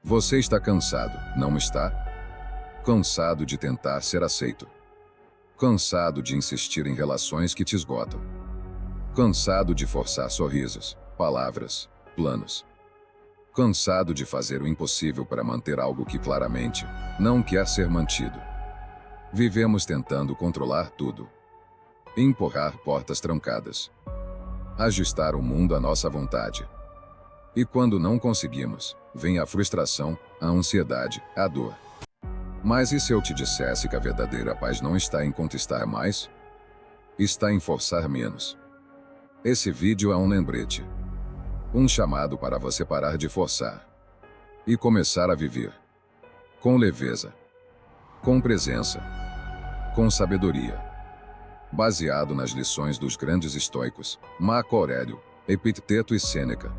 Você está cansado, não está? Cansado de tentar ser aceito. Cansado de insistir em relações que te esgotam. Cansado de forçar sorrisos, palavras, planos. Cansado de fazer o impossível para manter algo que claramente não quer ser mantido. Vivemos tentando controlar tudo. Empurrar portas trancadas. Ajustar o mundo à nossa vontade. E quando não conseguimos, vem a frustração, a ansiedade, a dor. Mas e se eu te dissesse que a verdadeira paz não está em conquistar mais? Está em forçar menos. Esse vídeo é um lembrete. Um chamado para você parar de forçar. E começar a viver. Com leveza. Com presença. Com sabedoria. Baseado nas lições dos grandes estoicos, Marco Aurélio, Epicteto e Sêneca.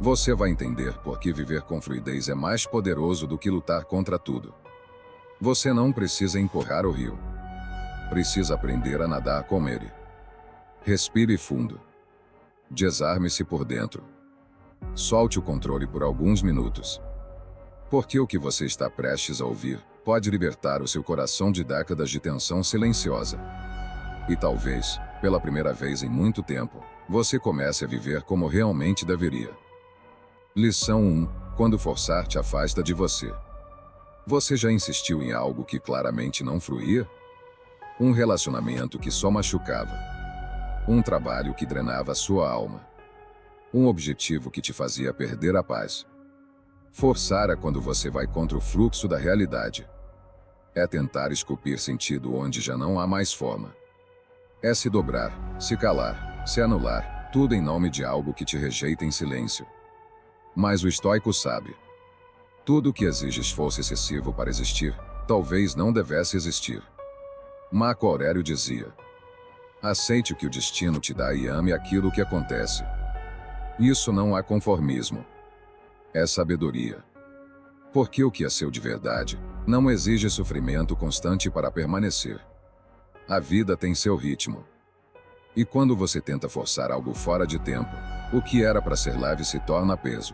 Você vai entender por que viver com fluidez é mais poderoso do que lutar contra tudo. Você não precisa empurrar o rio. Precisa aprender a nadar com ele. Respire fundo. Desarme-se por dentro. Solte o controle por alguns minutos. Porque o que você está prestes a ouvir pode libertar o seu coração de décadas de tensão silenciosa. E talvez, pela primeira vez em muito tempo, você comece a viver como realmente deveria. Lição 1. Quando forçar te afasta de você. Você já insistiu em algo que claramente não fluía? Um relacionamento que só machucava. Um trabalho que drenava sua alma. Um objetivo que te fazia perder a paz. Forçar é quando você vai contra o fluxo da realidade. É tentar esculpir sentido onde já não há mais forma. É se dobrar, se calar, se anular, tudo em nome de algo que te rejeita em silêncio. Mas o estoico sabe. Tudo que exige esforço excessivo para existir, talvez não devesse existir. Marco Aurélio dizia: aceite o que o destino te dá e ame aquilo que acontece. Isso não é conformismo. É sabedoria. Porque o que é seu de verdade, não exige sofrimento constante para permanecer. A vida tem seu ritmo. E quando você tenta forçar algo fora de tempo, o que era para ser leve se torna peso.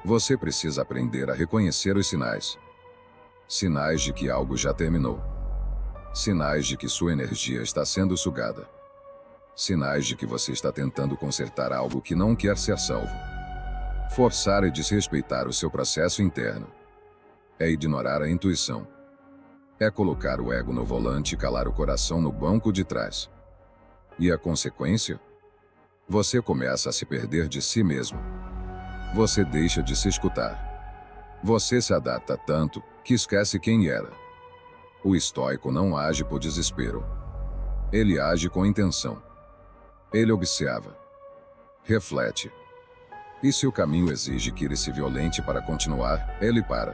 Você precisa aprender a reconhecer os sinais. Sinais de que algo já terminou. Sinais de que sua energia está sendo sugada. Sinais de que você está tentando consertar algo que não quer ser salvo. Forçar é desrespeitar o seu processo interno. É ignorar a intuição. É colocar o ego no volante e calar o coração no banco de trás. E a consequência? Você começa a se perder de si mesmo. Você deixa de se escutar. Você se adapta tanto que esquece quem era. O estoico não age por desespero. Ele age com intenção. Ele observa. Reflete. E se o caminho exige que ele se violente para continuar, ele para.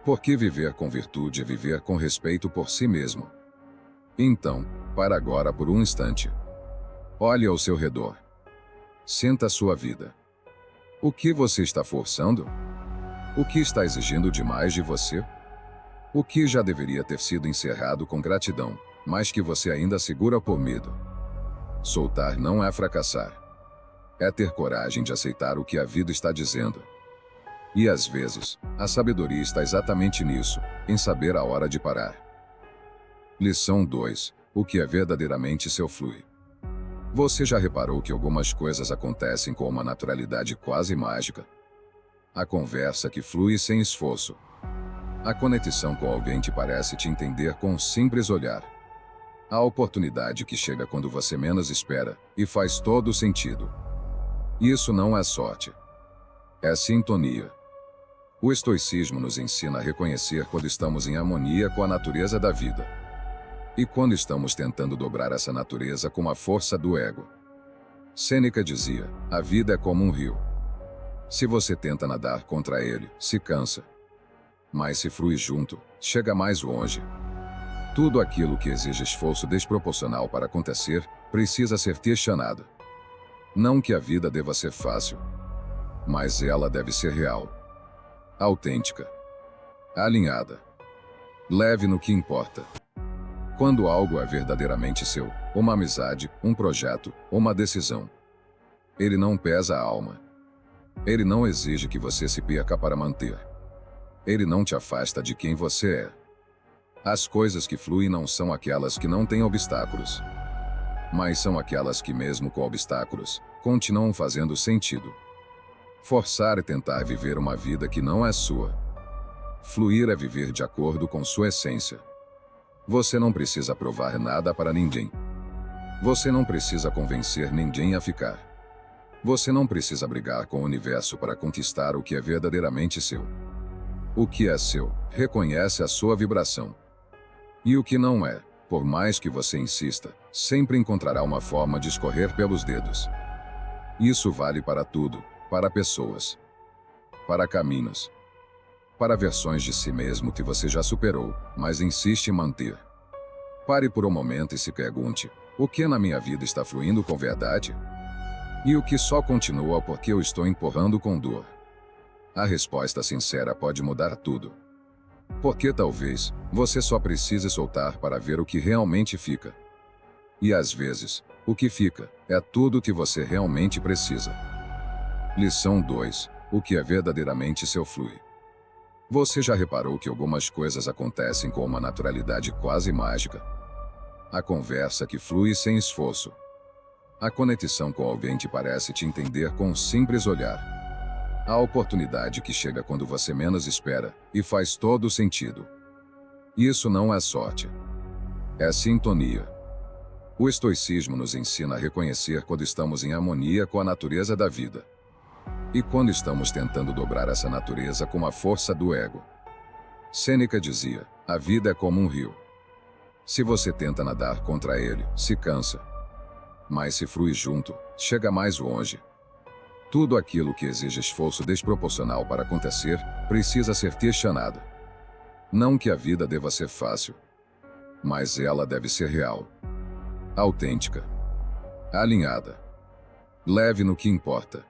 Porque viver com virtude é viver com respeito por si mesmo. Então, para agora por um instante. Olhe ao seu redor. Sinta a sua vida. O que você está forçando? O que está exigindo demais de você? O que já deveria ter sido encerrado com gratidão, mas que você ainda segura por medo? Soltar não é fracassar. É ter coragem de aceitar o que a vida está dizendo. E às vezes, a sabedoria está exatamente nisso, em saber a hora de parar. Lição 2. O que é verdadeiramente seu flui. Você já reparou que algumas coisas acontecem com uma naturalidade quase mágica? A conversa que flui sem esforço. A conexão com alguém que parece te entender com um simples olhar. A oportunidade que chega quando você menos espera, e faz todo sentido. Isso não é sorte. É sintonia. O estoicismo nos ensina a reconhecer quando estamos em harmonia com a natureza da vida. E quando estamos tentando dobrar essa natureza com a força do ego. Sêneca dizia: a vida é como um rio. Se você tenta nadar contra ele, se cansa. Mas se flui junto, chega mais longe. Tudo aquilo que exige esforço desproporcional para acontecer, precisa ser questionado. Não que a vida deva ser fácil, mas ela deve ser real. Autêntica. Alinhada. Leve no que importa. Quando algo é verdadeiramente seu, uma amizade, um projeto, uma decisão, ele não pesa a alma. Ele não exige que você se perca para manter. Ele não te afasta de quem você é. As coisas que fluem não são aquelas que não têm obstáculos, mas são aquelas que, mesmo com obstáculos, continuam fazendo sentido. Forçar é tentar viver uma vida que não é sua. Fluir é viver de acordo com sua essência. Você não precisa provar nada para ninguém. Você não precisa convencer ninguém a ficar. Você não precisa brigar com o universo para conquistar o que é verdadeiramente seu. O que é seu, reconhece a sua vibração. E o que não é, por mais que você insista, sempre encontrará uma forma de escorrer pelos dedos. Isso vale para tudo, para pessoas, para caminhos, para versões de si mesmo que você já superou, mas insiste em manter. Pare por um momento e se pergunte: o que na minha vida está fluindo com verdade? E o que só continua porque eu estou empurrando com dor? A resposta sincera pode mudar tudo. Porque talvez você só precise soltar para ver o que realmente fica. E às vezes, o que fica é tudo o que você realmente precisa. Lição 2. O que é verdadeiramente seu flui. Você já reparou que algumas coisas acontecem com uma naturalidade quase mágica? A conversa que flui sem esforço. A conexão com alguém que parece te entender com um simples olhar. A oportunidade que chega quando você menos espera, e faz todo sentido. Isso não é sorte. É sintonia. O estoicismo nos ensina a reconhecer quando estamos em harmonia com a natureza da vida. E quando estamos tentando dobrar essa natureza com a força do ego. Sêneca dizia: a vida é como um rio. Se você tenta nadar contra ele, se cansa. Mas se flui junto, chega mais longe. Tudo aquilo que exige esforço desproporcional para acontecer, precisa ser questionado. Não que a vida deva ser fácil, mas ela deve ser real, autêntica, alinhada, leve no que importa.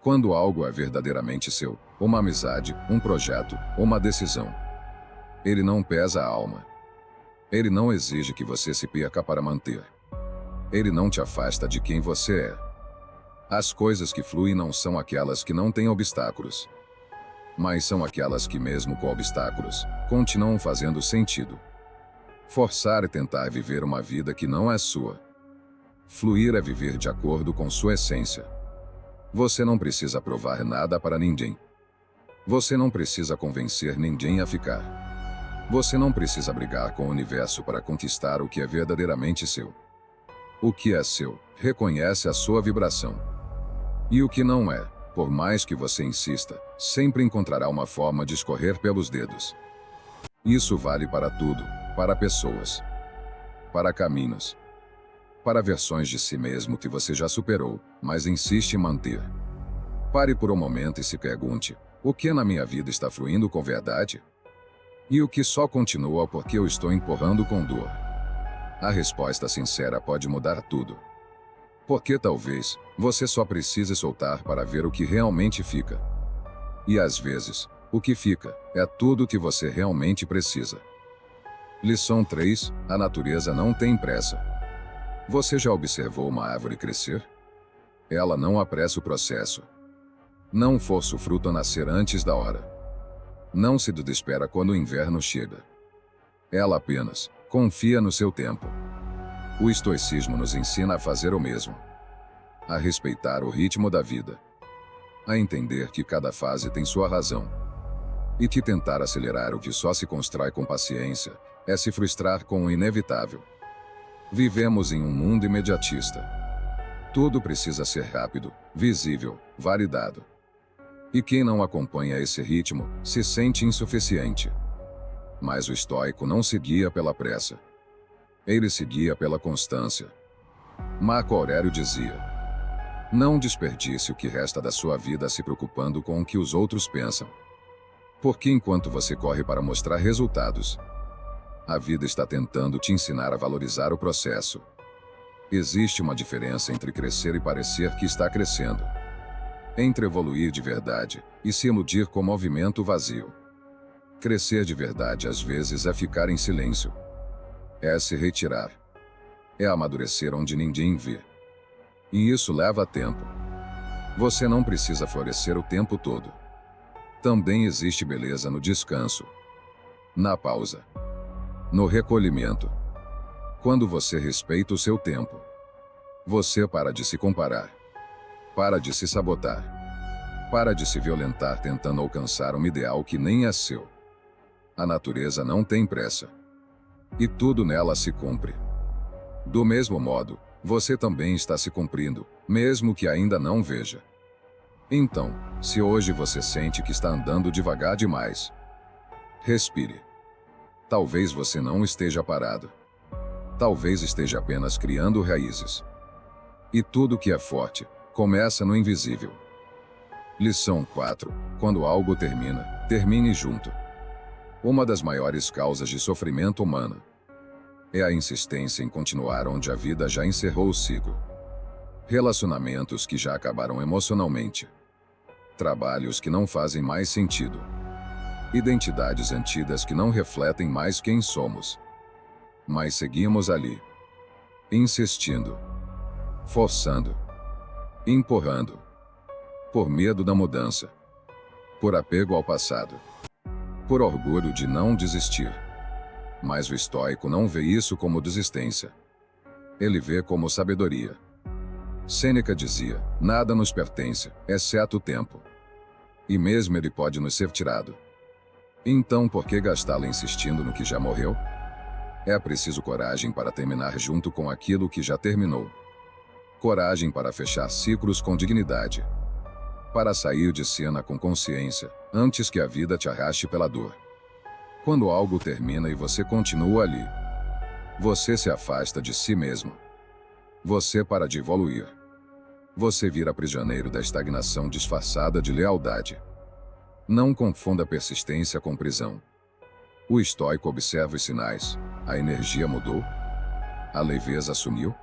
Quando algo é verdadeiramente seu, uma amizade, um projeto, uma decisão, ele não pesa a alma. Ele não exige que você se perca para manter. Ele não te afasta de quem você é. As coisas que fluem não são aquelas que não têm obstáculos, mas são aquelas que, mesmo com obstáculos, continuam fazendo sentido. Forçar é tentar viver uma vida que não é sua. Fluir é viver de acordo com sua essência. Você não precisa provar nada para ninguém. Você não precisa convencer ninguém a ficar. Você não precisa brigar com o universo para conquistar o que é verdadeiramente seu. O que é seu, reconhece a sua vibração. E o que não é, por mais que você insista, sempre encontrará uma forma de escorrer pelos dedos. Isso vale para tudo, para pessoas, para caminhos, para versões de si mesmo que você já superou, mas insiste em manter. Pare por um momento e se pergunte: o que na minha vida está fluindo com verdade? E o que só continua porque eu estou empurrando com dor? A resposta sincera pode mudar tudo. Porque talvez você só precise soltar para ver o que realmente fica. E às vezes, o que fica é tudo o que você realmente precisa. Lição 3. A natureza não tem pressa. Você já observou uma árvore crescer? Ela não apressa o processo. Não força o fruto a nascer antes da hora. Não se desespera quando o inverno chega. Ela apenas confia no seu tempo. O estoicismo nos ensina a fazer o mesmo. A respeitar o ritmo da vida. A entender que cada fase tem sua razão. E que tentar acelerar o que só se constrói com paciência é se frustrar com o inevitável. Vivemos em um mundo imediatista. Tudo precisa ser rápido, visível, validado. E quem não acompanha esse ritmo se sente insuficiente. Mas o estoico não se guia pela pressa. Ele se guia pela constância. Marco Aurélio dizia: não desperdice o que resta da sua vida se preocupando com o que os outros pensam. Porque enquanto você corre para mostrar resultados, a vida está tentando te ensinar a valorizar o processo. Existe uma diferença entre crescer e parecer que está crescendo. Entre evoluir de verdade e se iludir com movimento vazio. Crescer de verdade às vezes é ficar em silêncio. É se retirar. É amadurecer onde ninguém vê. E isso leva tempo. Você não precisa florescer o tempo todo. Também existe beleza no descanso, na pausa, no recolhimento. Quando você respeita o seu tempo, você para de se comparar, para de se sabotar, para de se violentar tentando alcançar um ideal que nem é seu. A natureza não tem pressa, e tudo nela se cumpre. Do mesmo modo, você também está se cumprindo, mesmo que ainda não veja. Então, se hoje você sente que está andando devagar demais, respire. Talvez você não esteja parado. Talvez esteja apenas criando raízes. E tudo que é forte, começa no invisível. Lição 4. Quando algo termina, termine junto. Uma das maiores causas de sofrimento humano é a insistência em continuar onde a vida já encerrou o ciclo. Relacionamentos que já acabaram emocionalmente. Trabalhos que não fazem mais sentido. Identidades antigas que não refletem mais quem somos. Mas seguimos ali, insistindo, forçando, empurrando, por medo da mudança, por apego ao passado, por orgulho de não desistir. Mas o estoico não vê isso como desistência. Ele vê como sabedoria. Sêneca dizia: nada nos pertence, exceto o tempo. E mesmo ele pode nos ser tirado. Então por que gastá-lo insistindo no que já morreu? É preciso coragem para terminar junto com aquilo que já terminou. Coragem para fechar ciclos com dignidade. Para sair de cena com consciência, antes que a vida te arraste pela dor. Quando algo termina e você continua ali, você se afasta de si mesmo. Você para de evoluir. Você vira prisioneiro da estagnação disfarçada de lealdade. Não confunda persistência com prisão. O estoico observa os sinais. A energia mudou? A leveza sumiu?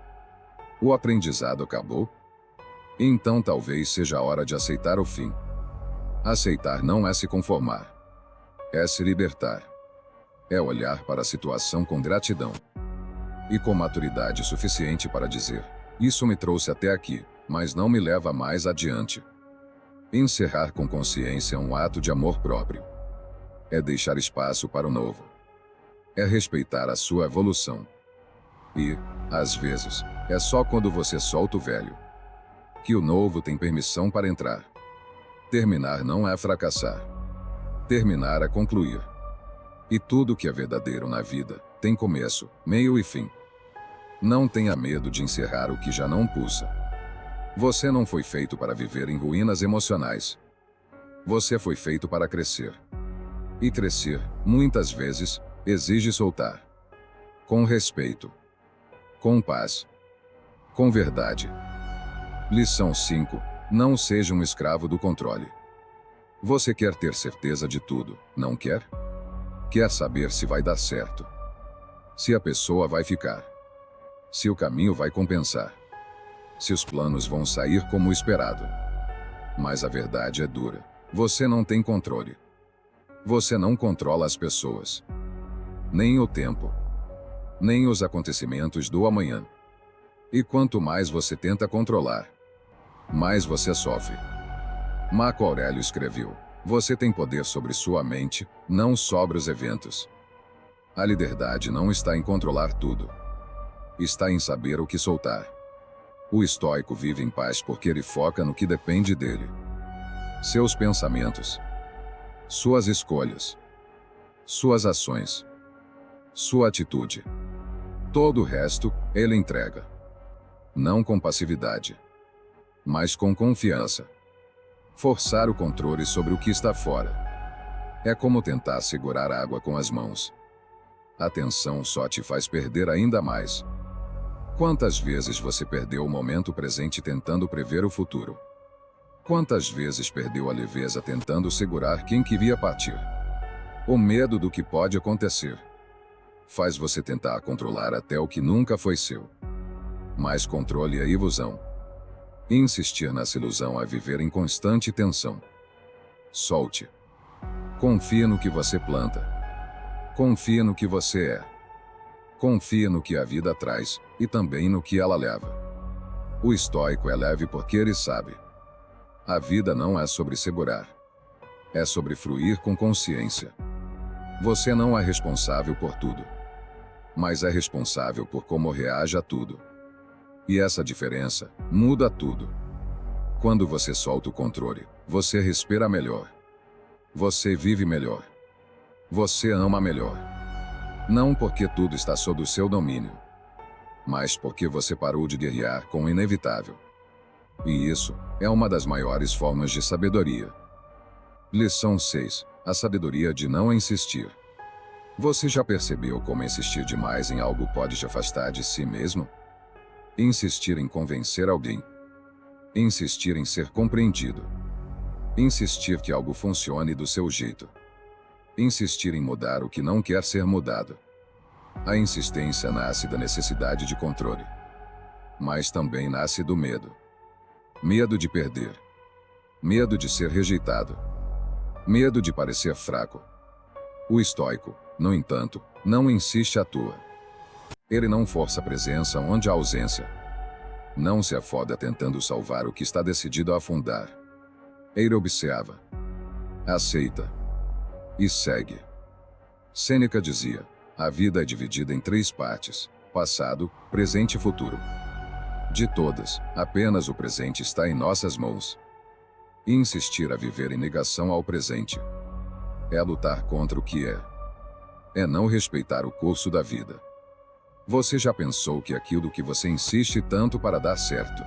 O aprendizado acabou? Então talvez seja a hora de aceitar o fim. Aceitar não é se conformar. É se libertar. É olhar para a situação com gratidão. E com maturidade suficiente para dizer: isso me trouxe até aqui, mas não me leva mais adiante. Encerrar com consciência é um ato de amor próprio. É deixar espaço para o novo. É respeitar a sua evolução. E, às vezes, é só quando você solta o velho que o novo tem permissão para entrar. Terminar não é fracassar. Terminar é concluir. E tudo que é verdadeiro na vida tem começo, meio e fim. Não tenha medo de encerrar o que já não pulsa. Você não foi feito para viver em ruínas emocionais. Você foi feito para crescer. E crescer, muitas vezes, exige soltar. Com respeito. Com paz. Com verdade. Lição 5. Não seja um escravo do controle. Você quer ter certeza de tudo, não quer? Quer saber se vai dar certo. Se a pessoa vai ficar. Se o caminho vai compensar. Se os planos vão sair como esperado. Mas a verdade é dura. Você não tem controle. Você não controla as pessoas. Nem o tempo. Nem os acontecimentos do amanhã. E quanto mais você tenta controlar, mais você sofre. Marco Aurélio escreveu: você tem poder sobre sua mente, não sobre os eventos. A liberdade não está em controlar tudo. Está em saber o que soltar. O estoico vive em paz porque ele foca no que depende dele. Seus pensamentos. Suas escolhas. Suas ações. Sua atitude. Todo o resto, ele entrega. Não com passividade, mas com confiança. Forçar o controle sobre o que está fora é como tentar segurar água com as mãos. A tensão só te faz perder ainda mais. Quantas vezes você perdeu o momento presente tentando prever o futuro? Quantas vezes perdeu a leveza tentando segurar quem queria partir? O medo do que pode acontecer faz você tentar controlar até o que nunca foi seu. Mas controle é ilusão. Insistir nessa ilusão é viver em constante tensão. Solte. Confie no que você planta. Confie no que você é. Confie no que a vida traz, e também no que ela leva. O estoico é leve porque ele sabe. A vida não é sobre segurar. É sobre fluir com consciência. Você não é responsável por tudo, mas é responsável por como reage a tudo. E essa diferença muda tudo. Quando você solta o controle, você respira melhor. Você vive melhor. Você ama melhor. Não porque tudo está sob o seu domínio, mas porque você parou de guerrear com o inevitável. E isso é uma das maiores formas de sabedoria. Lição 6. A sabedoria de não insistir. Você já percebeu como insistir demais em algo pode te afastar de si mesmo? Insistir em convencer alguém. Insistir em ser compreendido. Insistir que algo funcione do seu jeito. Insistir em mudar o que não quer ser mudado. A insistência nasce da necessidade de controle, mas também nasce do medo. Medo de perder. Medo de ser rejeitado. Medo de parecer fraco. O estoico, no entanto, não insiste à toa. Ele não força a presença onde há ausência. Não se afoda tentando salvar o que está decidido a afundar. Ele observa, aceita e segue. Sêneca dizia: a vida é dividida em 3 partes: passado, presente e futuro. De todas, apenas o presente está em nossas mãos. E insistir a viver em negação ao presente é lutar contra o que é. É não respeitar o curso da vida. Você já pensou que aquilo que você insiste tanto para dar certo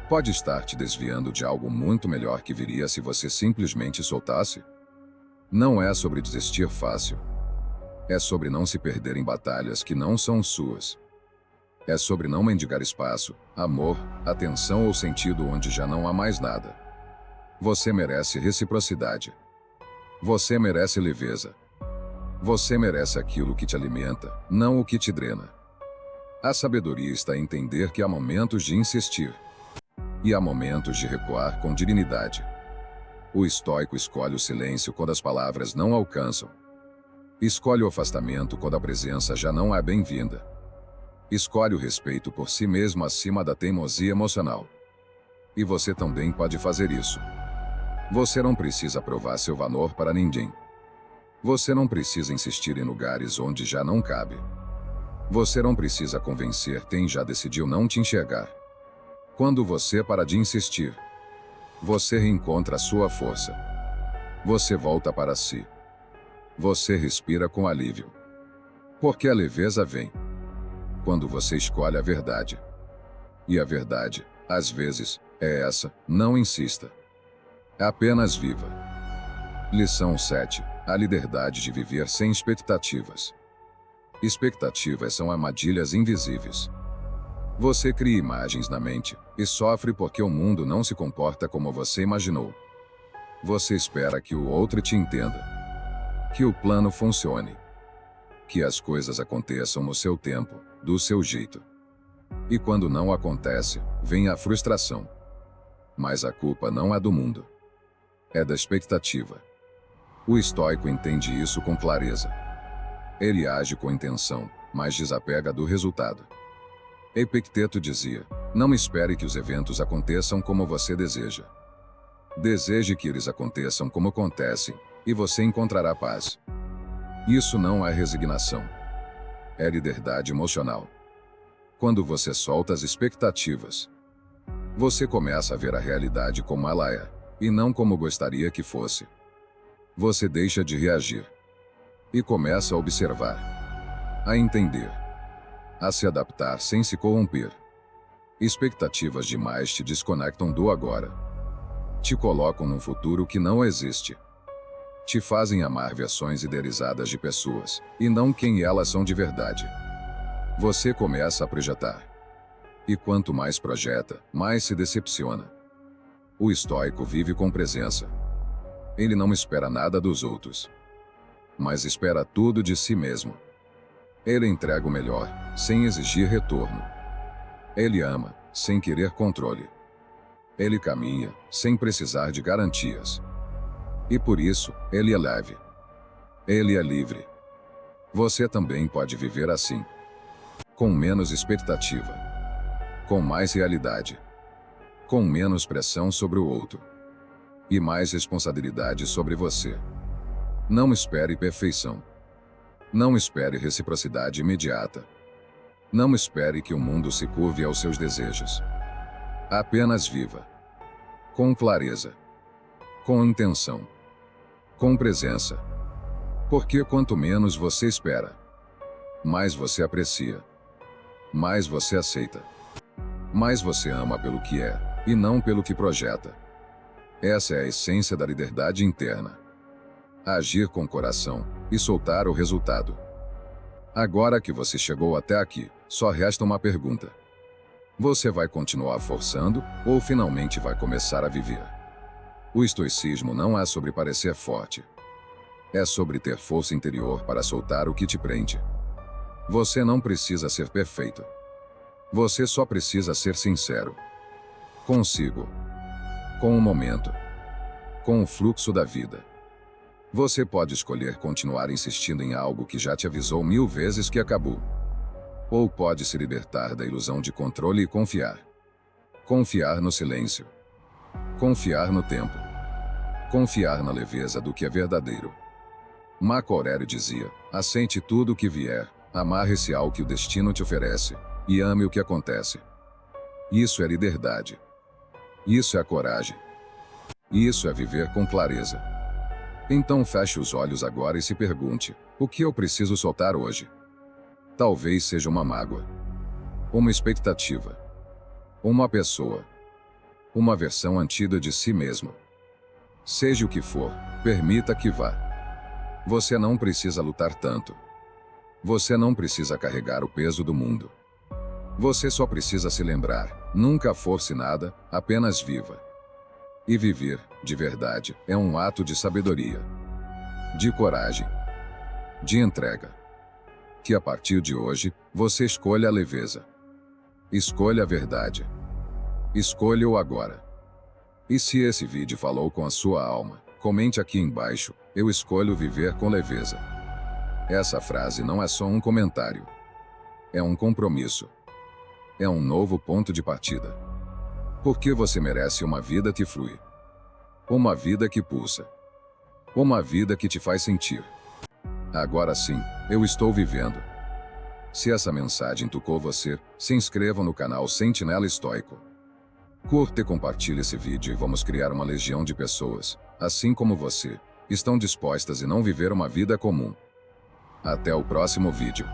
pode estar te desviando de algo muito melhor que viria se você simplesmente soltasse? Não é sobre desistir fácil. É sobre não se perder em batalhas que não são suas. É sobre não mendigar espaço, amor, atenção ou sentido onde já não há mais nada. Você merece reciprocidade. Você merece leveza. Você merece aquilo que te alimenta, não o que te drena. A sabedoria está em entender que há momentos de insistir e há momentos de recuar com dignidade. O estoico escolhe o silêncio quando as palavras não alcançam. Escolhe o afastamento quando a presença já não é bem-vinda. Escolhe o respeito por si mesmo acima da teimosia emocional. E você também pode fazer isso. Você não precisa provar seu valor para ninguém. Você não precisa insistir em lugares onde já não cabe. Você não precisa convencer quem já decidiu não te enxergar. Quando você para de insistir, você reencontra a sua força. Você volta para si. Você respira com alívio. Porque a leveza vem quando você escolhe a verdade. E a verdade, às vezes, é essa: não insista. Apenas viva. Lição 7. A liberdade de viver sem expectativas. Expectativas são armadilhas invisíveis. Você cria imagens na mente e sofre porque o mundo não se comporta como você imaginou. Você espera que o outro te entenda, que o plano funcione, que as coisas aconteçam no seu tempo, do seu jeito. E quando não acontece, vem a frustração. Mas a culpa não é do mundo. É da expectativa. O estoico entende isso com clareza. Ele age com intenção, mas desapega do resultado. Epicteto dizia: não espere que os eventos aconteçam como você deseja. Deseje que eles aconteçam como acontecem, e você encontrará paz. Isso não é resignação. É liberdade emocional. Quando você solta as expectativas, você começa a ver a realidade como ela é, e não como gostaria que fosse. Você deixa de reagir e começa a observar, a entender, a se adaptar sem se corromper. Expectativas demais te desconectam do agora. Te colocam num futuro que não existe. Te fazem amar versões idealizadas de pessoas, e não quem elas são de verdade. Você começa a projetar. E quanto mais projeta, mais se decepciona. O estoico vive com presença. Ele não espera nada dos outros, mas espera tudo de si mesmo. Ele entrega o melhor, sem exigir retorno. Ele ama, sem querer controle. Ele caminha, sem precisar de garantias. E por isso, ele é leve. Ele é livre. Você também pode viver assim. Com menos expectativa. Com mais realidade. Com menos pressão sobre o outro. e mais responsabilidade sobre você. Não espere perfeição. Não espere reciprocidade imediata. Não espere que o mundo se curve aos seus desejos. Apenas viva. Com clareza. Com intenção. Com presença. Porque quanto menos você espera, mais você aprecia. Mais você aceita. Mais você ama pelo que é, e não pelo que projeta. Essa é a essência da liberdade interna. Agir com o coração e soltar o resultado. Agora que você chegou até aqui, só resta uma pergunta. Você vai continuar forçando ou finalmente vai começar a viver? O estoicismo não é sobre parecer forte. É sobre ter força interior para soltar o que te prende. Você não precisa ser perfeito. Você só precisa ser sincero. Consigo. Com o momento. Com o fluxo da vida. Você pode escolher continuar insistindo em algo que já te avisou 1000 vezes que acabou. Ou pode se libertar da ilusão de controle e confiar. Confiar no silêncio. Confiar no tempo. Confiar na leveza do que é verdadeiro. Marco Aurélio dizia: aceite tudo o que vier, amarre-se ao que o destino te oferece, e ame o que acontece. Isso é liberdade. Isso é coragem. Isso é viver com clareza. Então feche os olhos agora e se pergunte: o que eu preciso soltar hoje? Talvez seja uma mágoa. Uma expectativa. Uma pessoa. Uma versão antiga de si mesmo. Seja o que for, permita que vá. Você não precisa lutar tanto. Você não precisa carregar o peso do mundo. Você só precisa se lembrar: nunca force nada, apenas viva. E viver, de verdade, é um ato de sabedoria, de coragem, de entrega. Que a partir de hoje, você escolha a leveza. Escolha a verdade. Escolha o agora. E se esse vídeo falou com a sua alma, comente aqui embaixo: eu escolho viver com leveza. Essa frase não é só um comentário. É um compromisso. É um novo ponto de partida. Porque você merece uma vida que flui. Uma vida que pulsa. Uma vida que te faz sentir: agora sim, eu estou vivendo. Se essa mensagem tocou você, se inscreva no canal Sentinela Estoico. Curta e compartilhe esse vídeo e vamos criar uma legião de pessoas, assim como você, estão dispostas a não viver uma vida comum. Até o próximo vídeo.